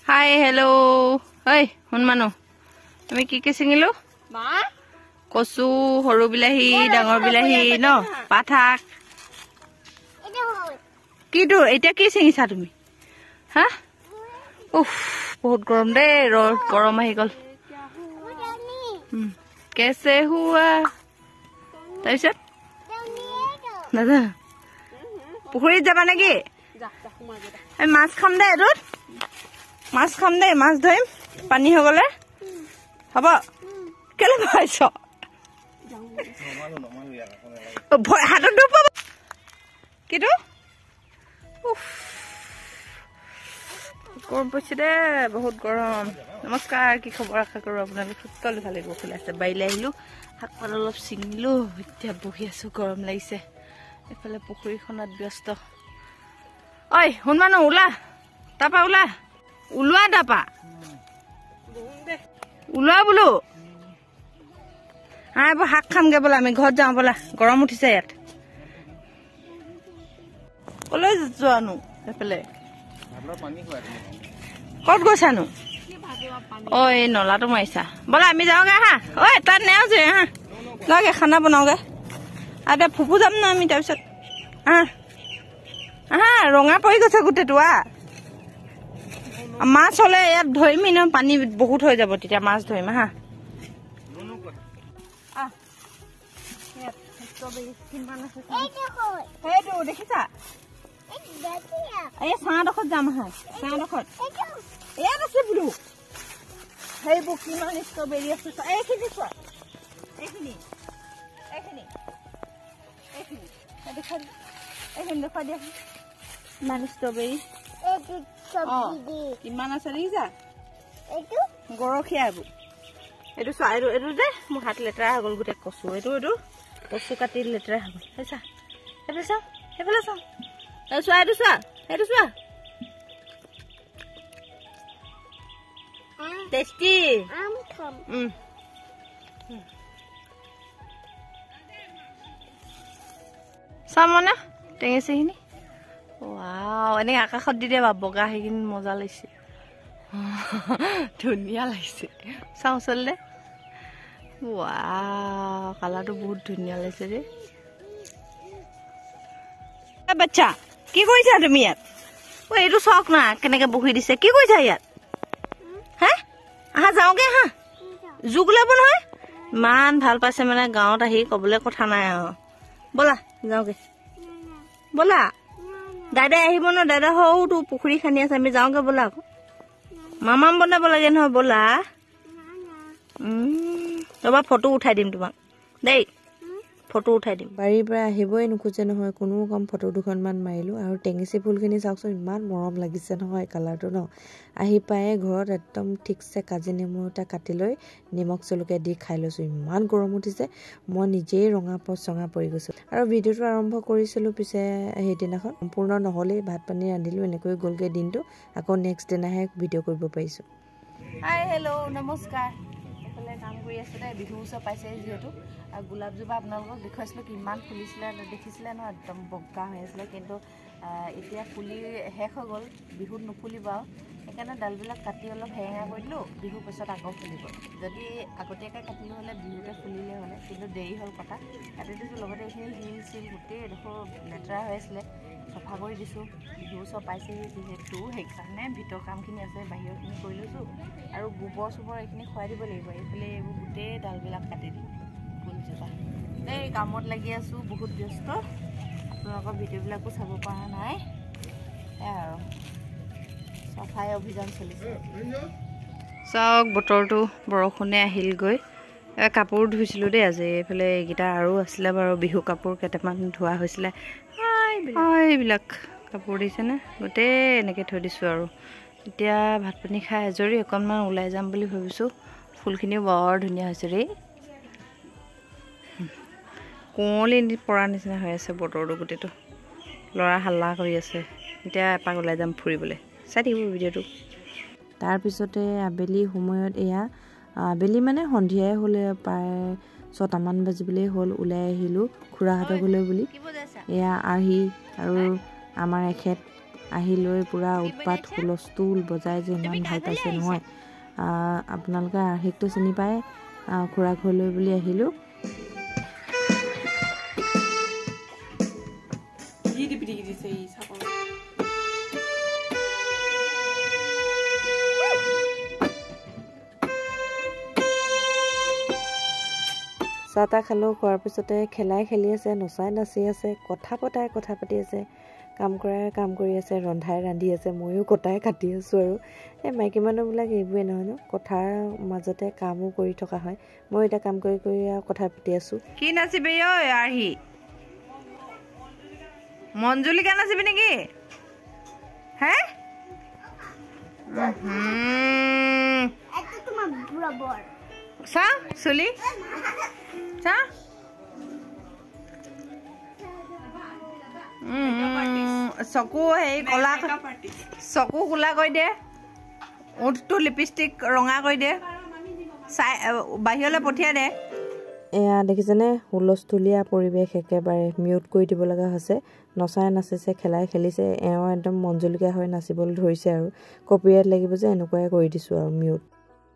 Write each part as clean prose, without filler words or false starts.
Hi hello' ঐ শুন মানুহ আমি কি কি ছিঙিলো কচু সৰু বিলাহী ডাঙৰ বিলাহী ন পাত শাক কিটো এতিয়া কি ছিঙিছা তুমি হা উফ বহুত গৰম দেই ৰ'দ গৰম আহি গ'ল কেছে হুৱা তাৰপিছত দাদা পুখুৰীত যাবা নেকি মাছ খাম দে এইটোত মাছ খাম দে মাছ ধৰিম পানী হৈ গ'লে হ'ব কেলে ভাইছ হাতত দুখ পাব কিটো গৰম পৰিছে দে বহুত গৰম নমস্কাৰ কি খবৰ আশা কৰোঁ আপোনালোক সকলো ভালে কুশলে আছে বাৰীলৈ আহিলোঁ শাক পাত অলপ ছিঙিলোঁ এতিয়া বহি আছোঁ গৰম লাগিছে এইফালে পুখুৰীখনত ব্যস্ত ঐ শুন মানুহ ওলা তাৰপা ওলা ওলোৱা তাৰপা ওলোৱা বোলো হা এইবোৰ শাক খামগে বোলা আমি ঘৰত যাওঁ বোলা গৰম উঠিছে ইয়াত কলৈ যোৱানো এইফালে ক'ত গৈছানো ঐ এই নলাটো মাৰিছা ব'লা আমি যাওঁগে হা ঐ তাত নেও যে হা যাওঁগে খানা বনাওঁগে আৰু এতিয়া ফুপু যাম ন আমি তাৰপিছত হা ৰঙা পৰি গৈছে গোটেইটো মাছ হ'লে ইয়াত ধৰিমি ন পানী বহুত হৈ যাব তেতিয়া মাছ ধৰিম হা সেইটো দেখিছা এই ছাঁডোখৰত যাম হা ছাঁডোখৰত ইয়াত আছে বোলো সেইবোৰ কিমান ষ্ট্ৰবেৰী আছে এইখিনি চোৱা এইখিনি এইখিনি এইখিনি এইখিনি দেখুৱাই দিয়া ইমান ষ্ট্ৰবেৰী কিমান আছে দেখিছা গৰখীয়া এইবোৰ এইটো চোৱা এইটো যে মোৰ হাত লেতেৰা হৈ গ'ল গোটেই কচু এইটো কচু কাটি লেতেৰা হৈ গ'ল চাইছা সেইফালে চাওঁ সেইফালে চাওঁ চোৱা এইটো চোৱা এইটো চোৱা টেষ্টি চাম মানে টেঙেচিখিনি ৱাও এনেকৈ আকাশত দি দে বগা সেইখিনি মজা লাগিছে ধুনীয়া লাগিছে চাওঁ চলিলে ৱাও কালাৰটো বহুত ধুনীয়া লাগিছে দেই বাচ্চা কি কৰিছা তুমি ইয়াত এইটো চাওক না কেনেকে বহি দিছে কি কৰিছা ইয়াত হা আহা যাওঁগে হা জোক ওলাব নহয় ইমান ভাল পাইছে মানে গাঁৱত আহি ক'বলৈ কথা নাই আৰু ব'লা যাওঁগে ব'লা দাদাই আহিব ন দাদা সৌটো পুখুৰী খান্দি আছে আমি যাওঁগে ব'লা আকৌ মামাম বনাব লাগে নহয় ব'লা ৰ'বা ফটো উঠাই দিম তোমাক দেই ফটো উঠাই দিম বাৰীৰ পৰা আহিবই নোখোজে নহয় কোনো কাম ফটো দুখনমান মাৰিলোঁ আৰু টেঙেচি ফুলখিনি চাওকচোন ইমান মৰম লাগিছে নহয় কালাৰটো ন আহি পায়ে ঘৰত একদম ঠিকছে কাজি নেমু এটা কাটি লৈ নিমখ জলকীয়া দি খাই লৈছোঁ ইমান গৰম উঠিছে মই নিজেই ৰঙা পৰি গৈছোঁ আৰু ভিডিঅ'টো আৰম্ভ কৰিছিলোঁ পিছে সেইদিনাখন সম্পূৰ্ণ নহ'লেই ভাত পানী ৰান্ধিলোঁ এনেকৈ গ'লগৈ দিনটো আকৌ নেক্সট দিনাহে ভিডিঅ' কৰিব পাৰিছোঁ হাই হেল্ল' নমস্কাৰ এইফালে কাম কৰি আছে দে বিহু ওচৰ পাইছে যিহেতু আৰু গোলাপজোপা আপোনালোকক দেখুৱাইছিলোঁ কিমান ফুলিছিলে দেখিছিলে ন একদম বগা হৈ আছিলে কিন্তু এতিয়া ফুলি শেষ হৈ গ'ল বিহুত নুফুলিব আৰু সেইকাৰণে ডালবিলাক কাটি অলপ হেঙা কৰি দিলোঁ বিহুৰ পিছত আকৌ ফুলিব যদি আগতীয়াকৈ কাটিলোঁ হ'লে বিহুতে ফুলিলে হ'লে কিন্তু দেৰি হ'ল কটা কাটি দিছোঁ লগতে এইখিনি শিল চিল গোটেই এডোখৰ লেতেৰা হৈ আছিলে চফা কৰি দিছোঁ বিহু ওচৰ পাইছেহি যিহেতু সেইকাৰণে ভিতৰ কামখিনি আছে বাহিৰৰখিনি কৰি লৈছোঁ আৰু গোবৰ চোবৰ এইখিনি খুৱাই দিব লাগিব এইফালে এইবোৰ গোটেই ডালবিলাক কাটি দিম ফুলজোপা এই কামত লাগি আছোঁ বহুত ব্যস্ত আপোনালোকৰ ভিডিঅ'বিলাকো চাব পৰা নাই সেয়াই আৰু চাফাই অভিযান চলিছে চাওক বতৰটো বৰষুণে আহিলগৈ কাপোৰ ধুইছিলোঁ দেই আজি এইফালে এইকেইটা আৰু আছিলে বাৰু বিহু কাপোৰ কেইটামান ধোৱা হৈছিলে এইবিলাক কাপোৰ দিছেনে গোটেই এনেকৈ থৈ দিছোঁ আৰু এতিয়া ভাত পানী খাই আজৰি অকণমান ওলাই যাম বুলি ভাবিছোঁ ফুলখিনিও বৰ ধুনীয়া হৈছে দেই কুঁৱলী পৰা নিচিনা হৈ আছে বতৰটো গোটেইটো ল'ৰা হাল্লা কৰি আছে এতিয়া এপাক ওলাই যাম ফুৰিবলৈ চাই থাকিব ভিডিঅ'টো তাৰপিছতে আবেলি সময়ত এয়া আবেলি মানে সন্ধিয়াই হ'লে প্ৰায় 6টামান বাজিবলৈ হ'ল ওলাই আহিলোঁ খুৰাহঁতৰ ঘৰলৈ বুলি এয়া আহি আৰু আমাৰ এখেত আহি লৈ পূৰা উৎপাত হুলস্থুল বজাই যে ইমান ভাল পাইছে নহয়। আপোনালোকে আৰ্হিকটো চিনি পায়, খুৰা ঘৰলৈ বুলি আহিলোঁ। চাহ তাহ খালোঁ, খোৱাৰ পিছতে খেলাই খেলি আছে, নচাই নাচি আছে, কথা পতাই কথা পাতি আছে, কাম কৰাই কাম কৰি আছে, ৰন্ধাই ৰান্ধি আছে, ময়ো কটাই কাটি আছোঁ। আৰু এই মাইকী মানুহবিলাক এইবোৰে নহয় ন, কথাৰ মাজতে কামো কৰি থকা হয়। মই এতিয়া কাম কৰি কৰি আৰু কথা পাতি আছোঁ। কি নাচিবি ঐ আৰ্হি? মঞ্জুলিকা নাচিবি নেকি? হে চা চুলি চা চকু হেৰি কলা, চকু কোলা কৰি দে, ওঠটো লিপষ্টিক ৰঙা কৰি দে, চাই বাহিৰলৈ পঠিয়াই দে। এয়া দেখিছেনে, হুলস্থুলীয়া পৰিৱেশ, একেবাৰে মিউট কৰি দিব লগা হৈছে। নচাই নাচিছে, খেলাই খেলিছে, এওঁ একদম মঞ্জুলিকা হৈ নাচিবলৈ ধৰিছে আৰু কপিৰাইট লাগিব যে এনেকুৱাই কৰি দিছোঁ আৰু মিউট।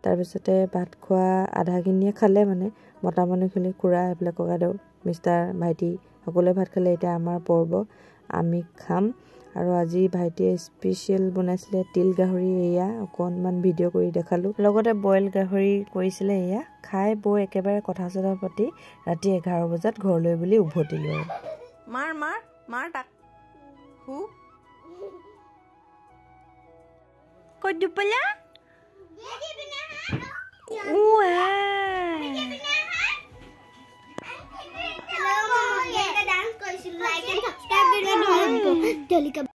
তাৰপিছতে ভাত খোৱা আধাখিনিয়ে খালে, মানে মতা মানুহখিনি, খুৰা, এইফালে ককাইদেউ, মিষ্টাৰ, ভাইটি সকলোৱে ভাত খালে। এতিয়া আমাৰ পৰ্ব, আমি খাম। আৰু আজি ভাইটিয়ে স্পেচিয়েল বনাইছিলে তিল গাহৰি, এয়া অকণমান ভিডিঅ' কৰি দেখালোঁ। লগতে বইল গাহৰি কৰিছিলে। এয়া খাই বৈ একেবাৰে কথা চথা পাতি ৰাতি 11 বজাত ঘৰলৈ বুলি উভতিলোঁ। আৰু মাৰ মাৰ মাৰ তাক হু ক'ত দুপলা Hello, Mom. Get a dance. Like and subscribe to the